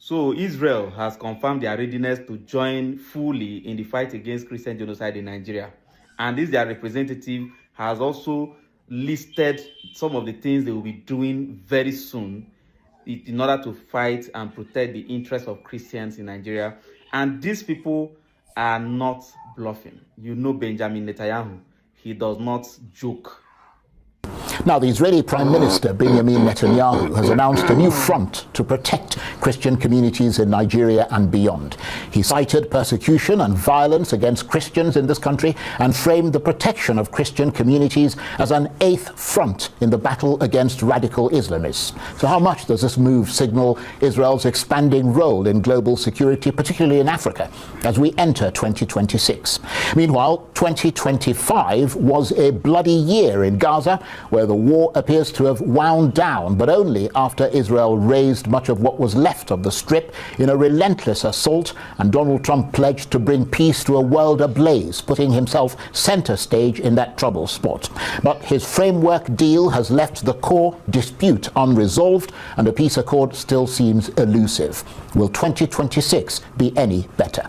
So Israel has confirmed their readiness to join fully in the fight against Christian genocide in Nigeria. And this, their representative, has also listed some of the things they will be doing very soon in order to fight and protect the interests of Christians in Nigeria. And these people are not bluffing. You know Benjamin Netanyahu, he does not joke. Now, the Israeli Prime Minister Benjamin Netanyahu has announced a new front to protect Christian communities in Nigeria and beyond. He cited persecution and violence against Christians in this country and framed the protection of Christian communities as an eighth front in the battle against radical Islamists. So how much does this move signal Israel's expanding role in global security, particularly in Africa, as we enter 2026? Meanwhile, 2025 was a bloody year in Gaza, where the war appears to have wound down, but only after Israel razed much of what was left of the Strip in a relentless assault, and Donald Trump pledged to bring peace to a world ablaze, putting himself center stage in that trouble spot. But his framework deal has left the core dispute unresolved, and a peace accord still seems elusive. Will 2026 be any better?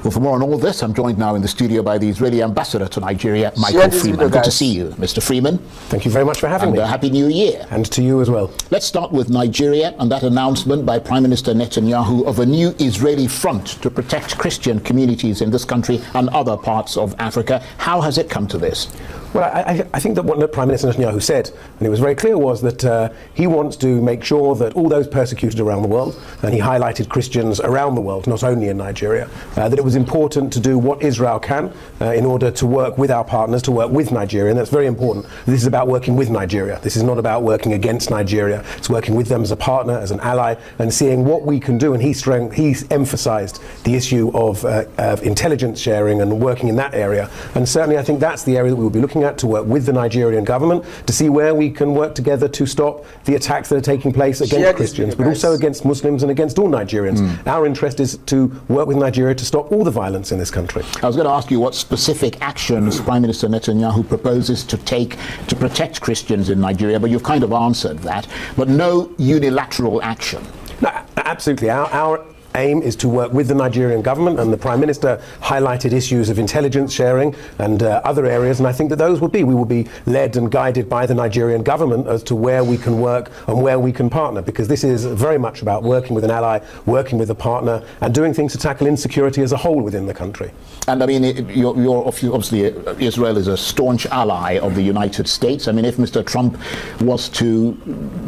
Well, for more on all this, I'm joined now in the studio by the Israeli ambassador to Nigeria, Michael Freeman. Good to see you, Mr. Freeman. Thank you very much for having me. And Happy New Year. And to you as well. Let's start with Nigeria and that announcement by Prime Minister Netanyahu of a new Israeli front to protect Christian communities in this country and other parts of Africa. How has it come to this? Well, I think that what Prime Minister Netanyahu said, and it was very clear, was that he wants to make sure that all those persecuted around the world, and he highlighted Christians around the world, not only in Nigeria, that it was important to do what Israel can in order to work with our partners, to work with Nigeria, and that's very important. This is about working with Nigeria. This is not about working against Nigeria. It's working with them as a partner, as an ally, and seeing what we can do. And he's emphasized the issue of intelligence sharing and working in that area. And certainly I think that's the area that we will be looking at, to work with the Nigerian government to see where we can work together to stop the attacks that are taking place against Christians, but also against Muslims and against all Nigerians. Our interest is to work with Nigeria to stop all the violence in this country. I was going to ask you what specific actions Prime Minister Netanyahu proposes to take to protect Christians in Nigeria, but you've kind of answered that. But no unilateral action. No, absolutely. Our aim is to work with the Nigerian government, and the Prime Minister highlighted issues of intelligence sharing and other areas, and I think that we will be led and guided by the Nigerian government as to where we can work and where we can partner, because this is very much about working with an ally, working with a partner, and doing things to tackle insecurity as a whole within the country. And I mean, obviously Israel is a staunch ally of the United States. I mean, if Mr. Trump was to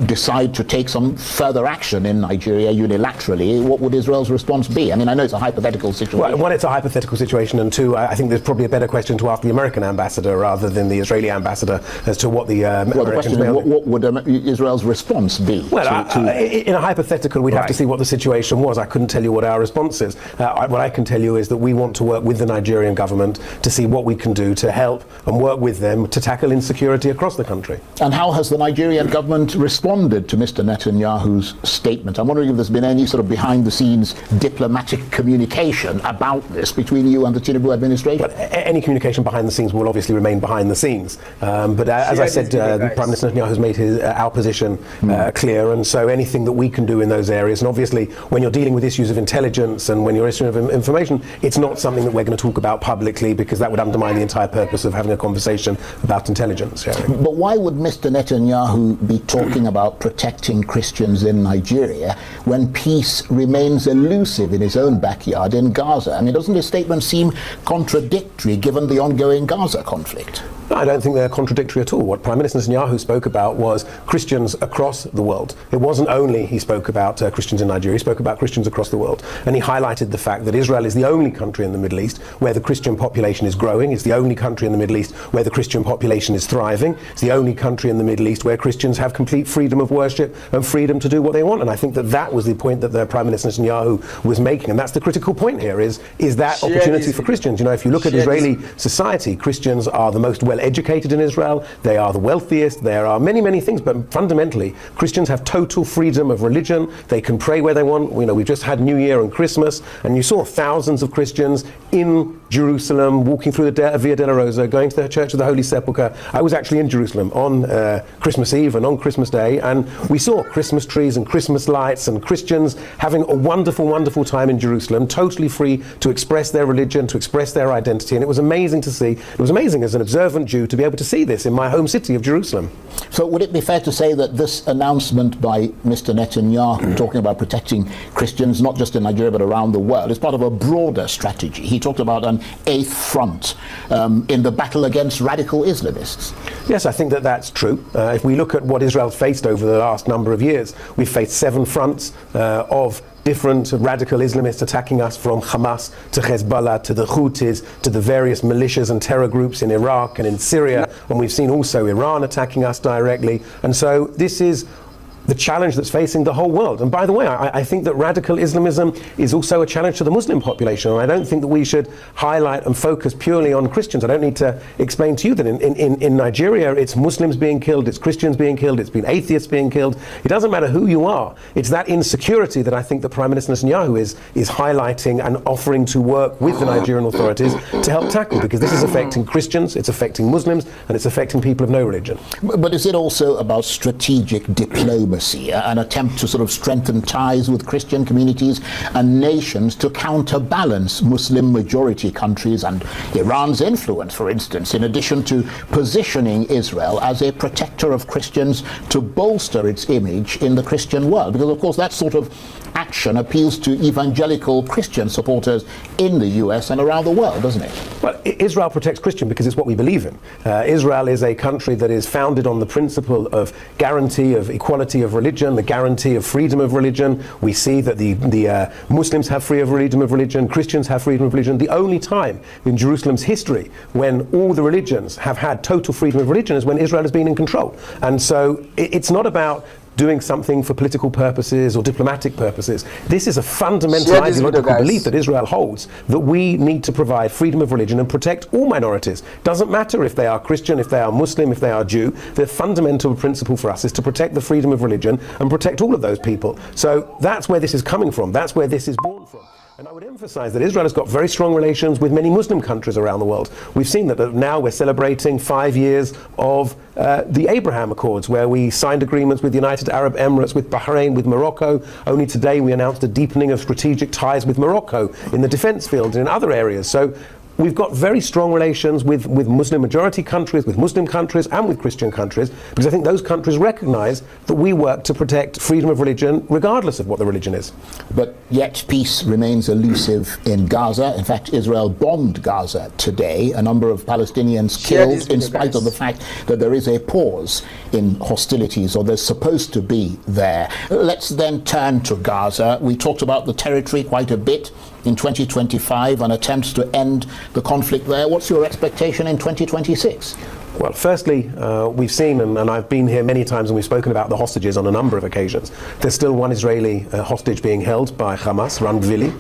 decide to take some further action in Nigeria unilaterally, what would Israel's response be? I mean, I know it's a hypothetical situation. Well, one, it's a hypothetical situation, and two, I think there's probably a better question to ask the American ambassador rather than the Israeli ambassador as to what the Americans may... What would Israel's response be? Well, in a hypothetical, we'd have to see what the situation was. I couldn't tell you what our response is. What I can tell you is that we want to work with the Nigerian government to see what we can do to help and work with them to tackle insecurity across the country. And how has the Nigerian government responded to Mr. Netanyahu's statement? I'm wondering if there's been any sort of behind-the-scenes diplomatic communication about this between you and the Tinubu administration? Well, any communication behind the scenes will obviously remain behind the scenes. But as I said, Prime Minister Netanyahu has made our position clear, and so anything that we can do in those areas, and obviously when you're dealing with issues of intelligence and when you're issuing of information, it's not something that we're going to talk about publicly, because that would undermine the entire purpose of having a conversation about intelligence sharing. But why would Mr. Netanyahu be talking about protecting Christians in Nigeria when peace remains elusive in his own backyard in Gaza? I mean, doesn't his statement seem contradictory given the ongoing Gaza conflict? I don't think they're contradictory at all. What Prime Minister Netanyahu spoke about was Christians across the world. It wasn't only he spoke about Christians in Nigeria, he spoke about Christians across the world. And he highlighted the fact that Israel is the only country in the Middle East where the Christian population is growing. It's the only country in the Middle East where the Christian population is thriving. It's the only country in the Middle East where Christians have complete freedom of worship and freedom to do what they want. And I think that that was the point that the Prime Minister Netanyahu was making. And that's the critical point here, is that opportunity for Christians. You know, if you look at Israeli society, Christians are the most well-educated in Israel, they are the wealthiest, there are many, many things, but fundamentally, Christians have total freedom of religion, they can pray where they want. You know, we've just had New Year and Christmas, and you saw thousands of Christians in Jerusalem, walking through the Via Dolorosa, going to the Church of the Holy Sepulchre. I was actually in Jerusalem on Christmas Eve and on Christmas Day, and we saw Christmas trees and Christmas lights and Christians having a wonderful, wonderful time in Jerusalem, totally free to express their religion, to express their identity, and it was amazing to see. It was amazing as an observant Jew to be able to see this in my home city of Jerusalem. So would it be fair to say that this announcement by Mr. Netanyahu, talking about protecting Christians, not just in Nigeria but around the world, is part of a broader strategy? He talked about an eighth front in the battle against radical Islamists. Yes, I think that that's true. If we look at what Israel's faced over the last number of years, we've faced 7 fronts of different radical Islamists attacking us, from Hamas to Hezbollah to the Houthis to the various militias and terror groups in Iraq and in Syria, and we've seen also Iran attacking us directly. And so this is the challenge that's facing the whole world. And by the way, I think that radical Islamism is also a challenge to the Muslim population, and I don't think that we should highlight and focus purely on Christians. I don't need to explain to you that in Nigeria it's Muslims being killed, it's Christians being killed, it's been atheists being killed. It doesn't matter who you are. It's that insecurity that I think that Prime Minister Netanyahu is highlighting and offering to work with the Nigerian authorities to help tackle, because this is affecting Christians, it's affecting Muslims, and it's affecting people of no religion. But is it also about strategic diplomacy, an attempt to sort of strengthen ties with Christian communities and nations to counterbalance Muslim majority countries and Iran's influence, for instance, in addition to positioning Israel as a protector of Christians to bolster its image in the Christian world? Because of course that sort of action appeals to evangelical Christian supporters in the US and around the world, doesn't it? Well, Israel protects Christian because it's what we believe in. Israel is a country that is founded on the principle of guarantee of equality of religion, the guarantee of freedom of religion. We see that the Muslims have freedom of religion, Christians have freedom of religion. The only time in Jerusalem's history when all the religions have had total freedom of religion is when Israel has been in control. And so it's not about doing something for political purposes or diplomatic purposes. This is a fundamental ideological belief that Israel holds, that we need to provide freedom of religion and protect all minorities. Doesn't matter if they are Christian, if they are Muslim, if they are Jew. The fundamental principle for us is to protect the freedom of religion and protect all of those people. So that's where this is coming from. That's where this is born from. And I would emphasize that Israel has got very strong relations with many Muslim countries around the world. We've seen that now we're celebrating 5 years of the Abraham Accords, where we signed agreements with the United Arab Emirates, with Bahrain, with Morocco. Only today we announced a deepening of strategic ties with Morocco in the defense field and in other areas. So we've got very strong relations with Muslim majority countries, with Muslim countries and with Christian countries, because I think those countries recognize that we work to protect freedom of religion regardless of what the religion is. But yet peace remains elusive in Gaza. In fact, Israel bombed Gaza today. A number of Palestinians killed in spite of the fact that there is a pause in hostilities, or there's supposed to be there. Let's then turn to Gaza. We talked about the territory quite a bit in 2025 and attempts to end the conflict there. What's your expectation in 2026? Well, firstly, we've seen, and I've been here many times and we've spoken about the hostages on a number of occasions. There's still one Israeli hostage being held by Hamas, Ran Gvili.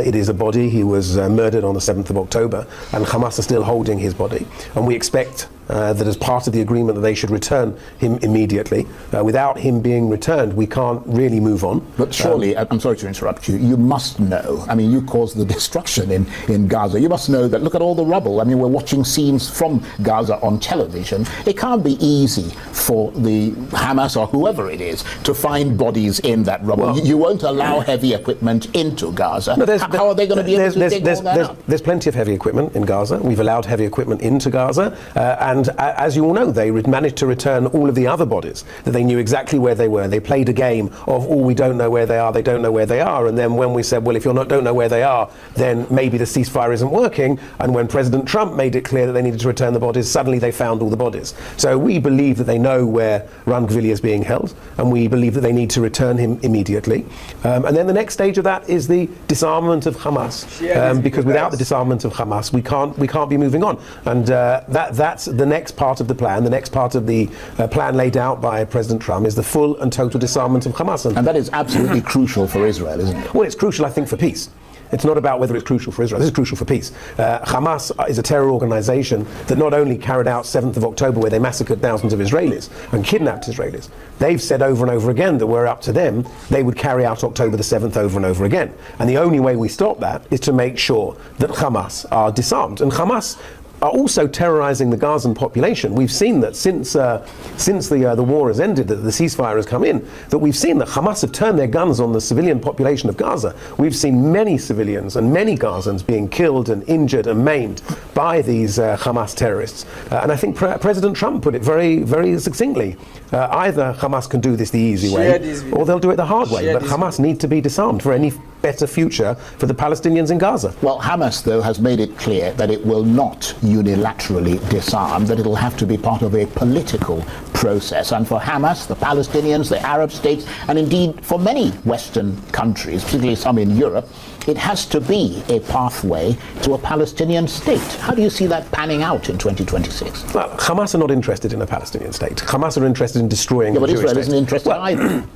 It is a body. He was murdered on the 7th of October, and Hamas are still holding his body. And we expect that as part of the agreement that they should return him immediately. Without him being returned, we can't really move on. But surely, I'm sorry to interrupt you, you must know, I mean, you caused the destruction in Gaza. You must know that, look at all the rubble. I mean, we're watching scenes from Gaza on television. It can't be easy for the Hamas or whoever it is to find bodies in that rubble. Well, you won't allow heavy equipment into Gaza. No, how are they going to be able to dig all that up? There's plenty of heavy equipment in Gaza. We've allowed heavy equipment into Gaza. And as you all know, they managed to return all of the other bodies, that they knew exactly where they were. They played a game of, oh, we don't know where they are, they don't know where they are. And then when we said, well, if you don't know where they are, then maybe the ceasefire isn't working. And when President Trump made it clear that they needed to return the bodies, suddenly they found all the bodies. So we believe that they know where Ran Gvili is being held, and we believe that they need to return him immediately. And then the next stage of that is the disarmament of Hamas, because without the disarmament of Hamas, we can't be moving on. And that's the next part of the plan. The next part of the plan laid out by President Trump is the full and total disarmament of Hamas. And that is absolutely crucial for Israel, isn't it? Well, it's crucial, I think, for peace. It's not about whether it's crucial for Israel. This is crucial for peace. Hamas is a terror organization that not only carried out 7th of October, where they massacred thousands of Israelis and kidnapped Israelis. They've said over and over again that were up to them, they would carry out October the 7th over and over again. And the only way we stop that is to make sure that Hamas are disarmed. And Hamas are also terrorizing the Gazan population. We've seen that since the war has ended, that the ceasefire has come in, that we've seen that Hamas have turned their guns on the civilian population of Gaza. We've seen many civilians and many Gazans being killed and injured and maimed by these Hamas terrorists. And I think President Trump put it very, very succinctly. Either Hamas can do this the easy way, or they'll do it the hard way. But Hamas need to be disarmed for any better future for the Palestinians in Gaza. Well, Hamas, though, has made it clear that it will not unilaterally disarm, that it'll have to be part of a political process. And for Hamas, the Palestinians, the Arab states, and indeed for many Western countries, particularly some in Europe, it has to be a pathway to a Palestinian state. How do you see that panning out in 2026? Well, Hamas are not interested in a Palestinian state. Hamas are interested in destroying the Jewish state. But Israel isn't interested either.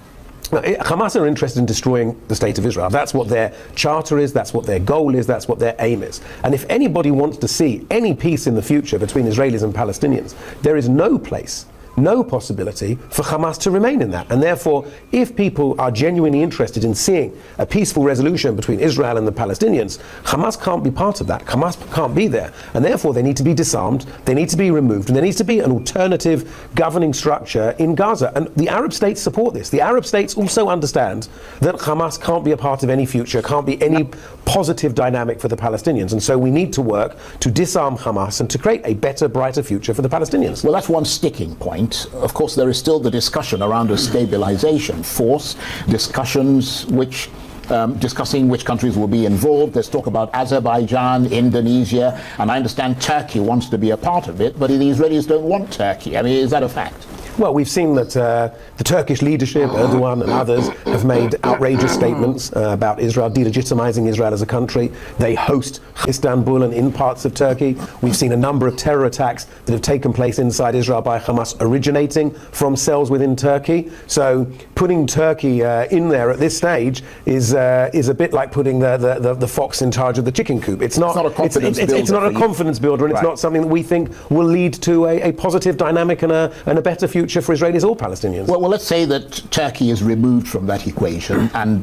Hamas are interested in destroying the state of Israel. That's what their charter is, that's what their goal is, that's what their aim is. And if anybody wants to see any peace in the future between Israelis and Palestinians, there is no place, no possibility for Hamas to remain in that. And therefore, if people are genuinely interested in seeing a peaceful resolution between Israel and the Palestinians, Hamas can't be part of that. Hamas can't be there. And therefore, they need to be disarmed, they need to be removed, and there needs to be an alternative governing structure in Gaza. And the Arab states support this. The Arab states also understand that Hamas can't be a part of any future, can't be any positive dynamic for the Palestinians. And so we need to work to disarm Hamas and to create a better, brighter future for the Palestinians. Well, that's one sticking point. Of course, there is still the discussion around a stabilization force, discussions discussing which countries will be involved. There's talk about Azerbaijan, Indonesia, and I understand Turkey wants to be a part of it, but the Israelis don't want Turkey. I mean, is that a fact? Well, we've seen that the Turkish leadership, Erdogan and others, have made outrageous statements about Israel, delegitimizing Israel as a country. They host Istanbul and in parts of Turkey. We've seen a number of terror attacks that have taken place inside Israel by Hamas originating from cells within Turkey. So putting Turkey in there at this stage is a bit like putting the fox in charge of the chicken coop. It's not a confidence builder. It's not a confidence builder, and it's not something that we think will lead to a positive dynamic and a better future for Israelis or Palestinians. Well, let's say that Turkey is removed from that equation and,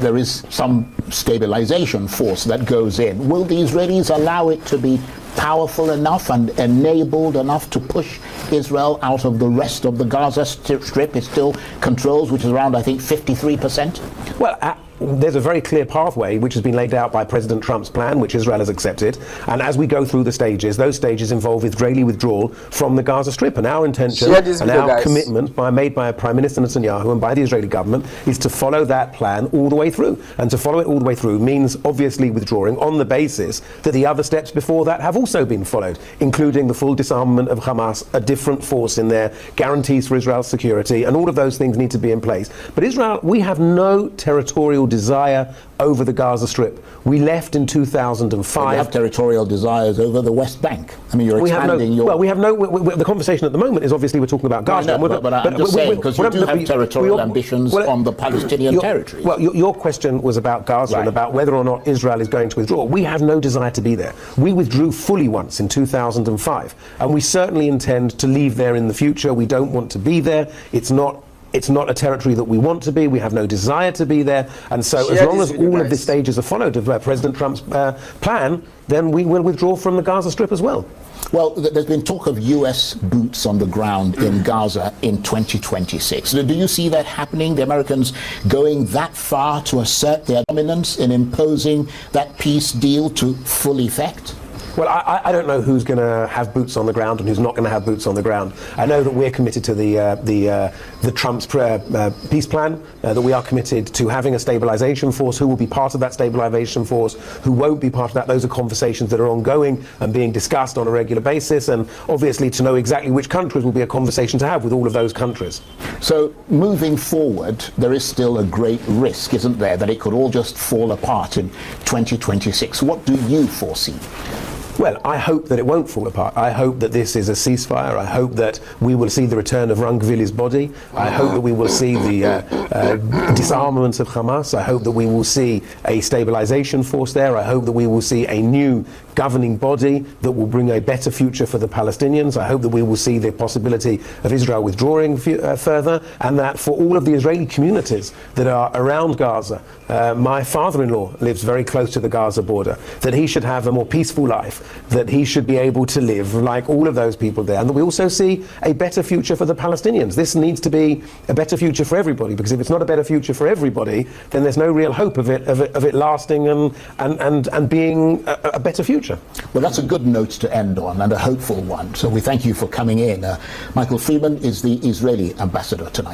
there is some stabilization force that goes in. Will the Israelis allow it to be powerful enough and enabled enough to push Israel out of the rest of the Gaza Strip? It still controls, which is around, I think, 53%? Well, there's a very clear pathway which has been laid out by President Trump's plan, which Israel has accepted. And as we go through the stages, those stages involve Israeli withdrawal from the Gaza Strip. And our intention and our commitment made by Prime Minister Netanyahu and by the Israeli government is to follow that plan all the way through. And to follow it all the way through means obviously withdrawing on the basis that the other steps before that have also been followed, including the full disarmament of Hamas, a different force in there, guarantees for Israel's security, and all of those things need to be in place. But Israel, we have no territorial desire over the Gaza Strip. We left in 2005. Well, you have territorial desires over the West Bank. I mean, you're expanding your... Well, we have no... the conversation at the moment is obviously we're talking about Gaza. But I'm just saying, because you do have territorial ambitions on the Palestinian territory. Well, your question was about Gaza and about whether or not Israel is going to withdraw. We have no desire to be there. We withdrew fully once in 2005, and we certainly intend to leave there in the future. We don't want to be there. It's not a territory that we want to be. We have no desire to be there. And so as long as all of the stages are followed of President Trump's plan, then we will withdraw from the Gaza Strip as well. Well, there's been talk of US boots on the ground in Gaza in 2026. Do you see that happening? The Americans going that far to assert their dominance in imposing that peace deal to full effect? Well, I don't know who's going to have boots on the ground and who's not going to have boots on the ground. I know that we're committed to the Trump's peace plan, that we are committed to having a stabilization force. Who will be part of that stabilization force? Who won't be part of that? Those are conversations that are ongoing and being discussed on a regular basis. And obviously to know exactly which countries will be a conversation to have with all of those countries. So moving forward, there is still a great risk, isn't there, that it could all just fall apart in 2026. What do you foresee? Well, I hope that it won't fall apart. I hope that this is a ceasefire. I hope that we will see the return of Rangvili's body. I hope that we will see the disarmament of Hamas. I hope that we will see a stabilization force there. I hope that we will see a new governing body that will bring a better future for the Palestinians. I hope that we will see the possibility of Israel withdrawing further, and that for all of the Israeli communities that are around Gaza, my father-in-law lives very close to the Gaza border, that he should have a more peaceful life, that he should be able to live like all of those people there, and that we also see a better future for the Palestinians. This needs to be a better future for everybody, because if it's not a better future for everybody, then there's no real hope of it lasting and being a better future. Well, that's a good note to end on, and a hopeful one. So we thank you for coming in. Michael Freeman is the Israeli ambassador tonight.